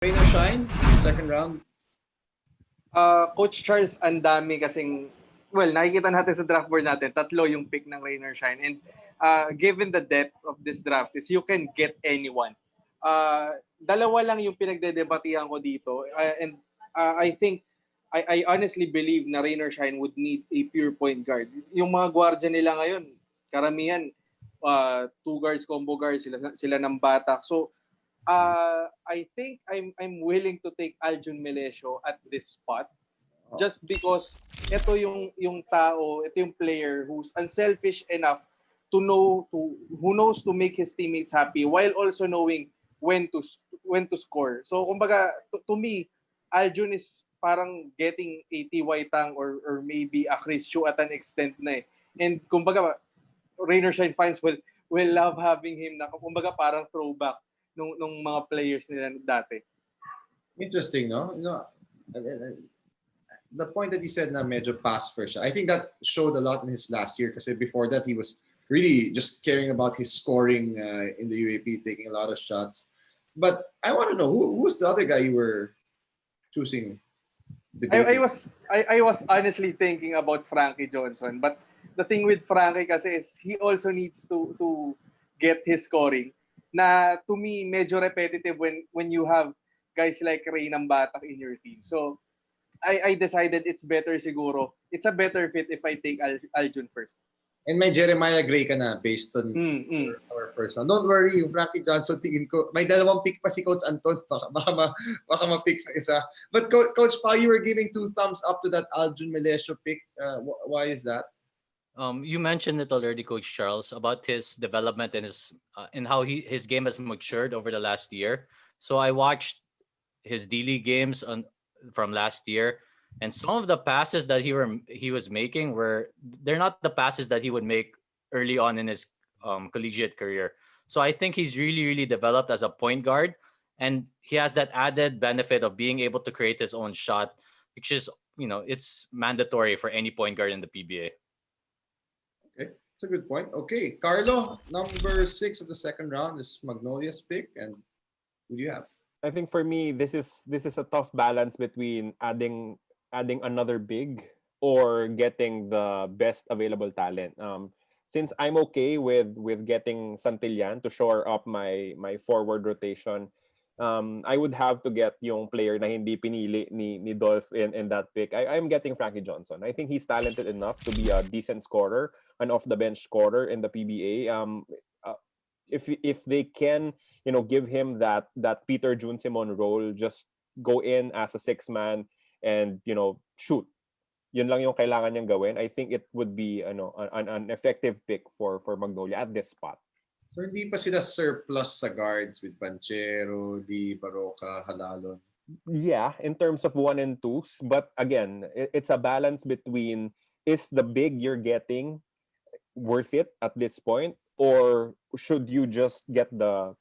Rain or shine, second round. Coach Charles, ang dami kasing, well, nakikita natin sa draft board natin, tatlo yung pick ng Rain or Shine. And given the depth of this draft is you can get anyone. Dalawa lang yung pinagdedebatihan ko dito. And I think, I honestly believe na Rain or Shine would need a pure point guard. Yung mga gwardiya nila ngayon, karamihan, two guards, combo guards, sila ng batak. So, I think I'm willing to take Aljun Melesio at this spot just because ito yung tao, ito yung player who's unselfish enough to know who knows to make his teammates happy while also knowing when to score. So kumbaga to me, Aljun is parang getting a T.Y. Tang or maybe a Chris Chu at an extent na eh. And kumbaga Rain or Shine fans will love having him na kumbaga parang throwback nung mga players nila dati. Interesting, no? The point that you said na medyo pass first. I think that showed a lot in his last year kasi before that he was really just caring about his scoring in the UAP, taking a lot of shots. But I want to know who's the other guy you were choosing? I was honestly thinking about Frankie Johnson, but the thing with Frankie kasi is he also needs to get his scoring. Na to me medyo repetitive when you have guys like Ray ng Batak in your team. So I decided it's better siguro. It's a better fit if I take Aljun first. And may Jeremiah Gray ka na based on our first one. Don't worry, yung Frankie Johnson, tingin ko, may dalawang pick pa si Coach Anton. Baka ma-pick sa isa. But Coach Pao, you were giving 2 thumbs up to that Aljun Melesio pick. Why is that? You mentioned it already, Coach Charles, about his development and how his game has matured over the last year. So I watched his D-League games from last year, and some of the passes that he was making they're not the passes that he would make early on in his collegiate career. So I think he's really developed as a point guard, and he has that added benefit of being able to create his own shot, which is it's mandatory for any point guard in the PBA. Okay, that's a good point. Okay, Carlo, number 6 of the second round is Magnolia's pick, and who do you have? I think for me, this is a tough balance between adding another big or getting the best available talent. Since I'm okay with getting Santillan to shore up my forward rotation, I would have to get yung player na hindi pinili ni Dolph in that pick. I'm getting Frankie Johnson. I think he's talented enough to be a decent scorer, an off the bench scorer in the PBA. If they can, give him that Peter June Simon role, just go in as a 6-man and shoot. Yun lang yung kailangan niyang gawin. I think it would be an effective pick for Magnolia at this spot. So hindi pa sila surplus sa guards with Panchero, Di, Baroka, Halalon? Yeah, in terms of 1 and 2s. But again, it's a balance between, is the big you're getting worth it at this point, or should you just get the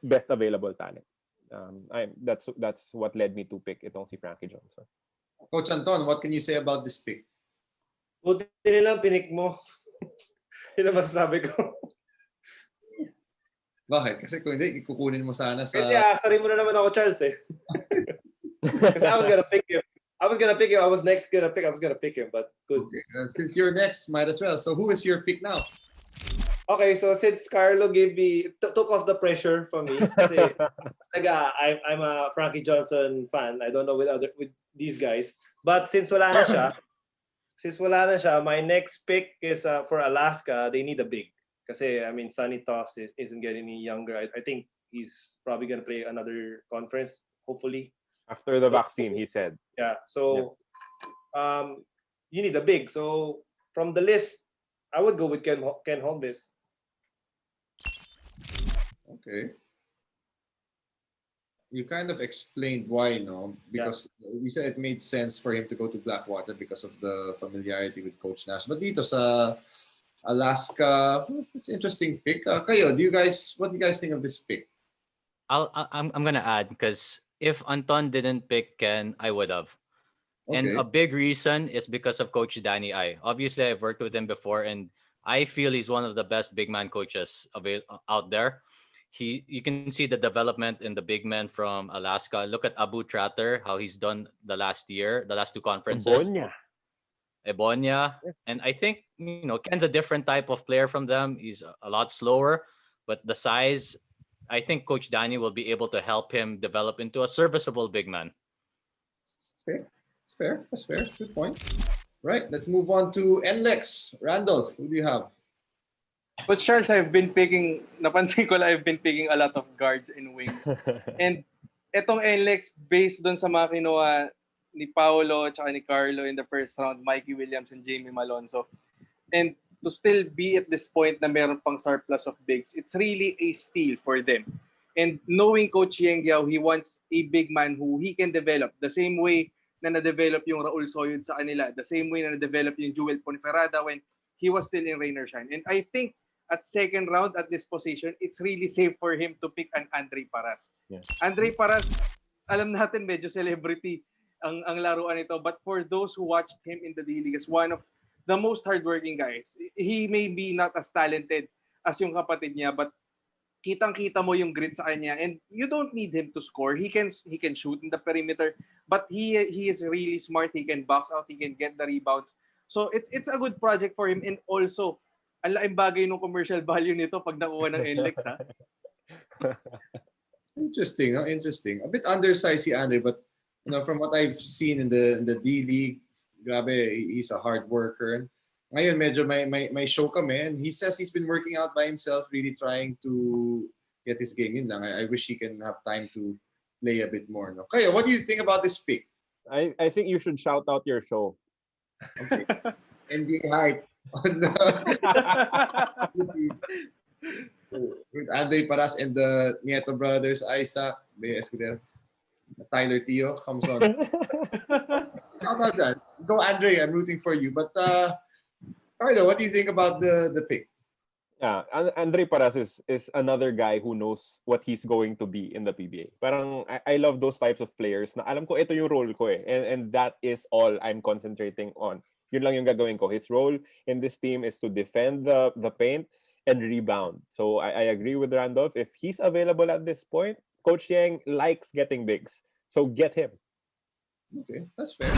best available talent? That's what led me to pick itong si Frankie Johnson. Coach Anton, what can you say about this pick? Buti nilang pinik mo. Yun ang masasabi ko. Bakit? Kasi kung hindi, ikukunin mo sana sa... Hindi, asarin mo na naman ako, Charles eh. Because I was gonna pick him. I was next gonna pick. I was gonna pick him, but good. Okay. Since you're next, might as well. So who is your pick now? Okay, so since Carlo took off the pressure from me, kasi I'm a Frankie Johnson fan. I don't know with these guys, but since wala na siya, my next pick is for Alaska. They need a big, kasi Sonny Toss isn't getting any younger. I think he's probably gonna play another conference, hopefully after the vaccine. He said. Yeah. So, you need a big. So from the list, I would go with Ken Holmes. Okay. You kind of explained why, no? Because you said it made sense for him to go to Blackwater because of the familiarity with Coach Nash. But dito sa Alaska, it's an interesting pick. Kayo, what do you guys think of this pick? I'm gonna add, because if Anton didn't pick Ken, I would have. Okay. And a big reason is because of Coach Danny Ai. Obviously, I've worked with him before, and I feel he's one of the best big man coaches out there. You can see the development in the big men from Alaska. Look at Abu Tratter, how he's done the last two conferences. Ebonia. And I think, Ken's a different type of player from them. He's a lot slower, but the size, I think Coach Danny will be able to help him develop into a serviceable big man. Okay. Fair. That's fair. Good point. Right. Let's move on to NLEX. Randolph, who do you have? Coach Charles, napansin ko lang, I've been picking a lot of guards and wings. And etong NLEX, based doon sa mga kinuha ni Paolo at ni Carlo in the first round, Mikey Williams and Jamie Malonzo. And to still be at this point na meron pang surplus of bigs, it's really a steal for them. And knowing Coach Yengyao, he wants a big man who he can develop the same way na na-develop yung Raul Soyud sa kanila, the same way na na-develop yung Joel Ponferrada when he was still in Rain or Shine. And I think at second round at this position, it's really safe for him to pick an Andre Paras. Yeah. Andre Paras, alam natin medyo celebrity ang laruan nito, but for those who watched him in the D-League as one of the most hardworking guys, he may be not as talented as yung kapatid niya, but kitang-kita mo yung grit sa kanya, and you don't need him to score. He can shoot in the perimeter, but he is really smart. He can box out, he can get the rebounds. So it's a good project for him, and also ang laking bagay ng commercial value nito pag nakuha ng NLEX, ha? Interesting, huh? Interesting. A bit undersized si Andre, but from what I've seen in the D-League, grabe, he's a hard worker. Ngayon, medyo may show kami, and he says he's been working out by himself, really trying to get his game in lang. I wish he can have time to play a bit more. No? Kaya, what do you think about this pick? I think you should shout out your show. Okay. NBA Hype on with Andre Paras and the Nieto brothers, Isaac, Tyler Tio comes on. Shout out that. Go Andre, I'm rooting for you. But Carlo, what do you think about the pick? Yeah, Andre Paras is another guy who knows what he's going to be in the PBA. Parang I love those types of players na alam ko ito yung role ko eh. And that is all I'm concentrating on. Yun lang yung gagawin ko. His role in this team is to defend the paint and rebound. So I agree with Randolph. If he's available at this point, Coach Yang likes getting bigs. So get him. Okay, that's fair.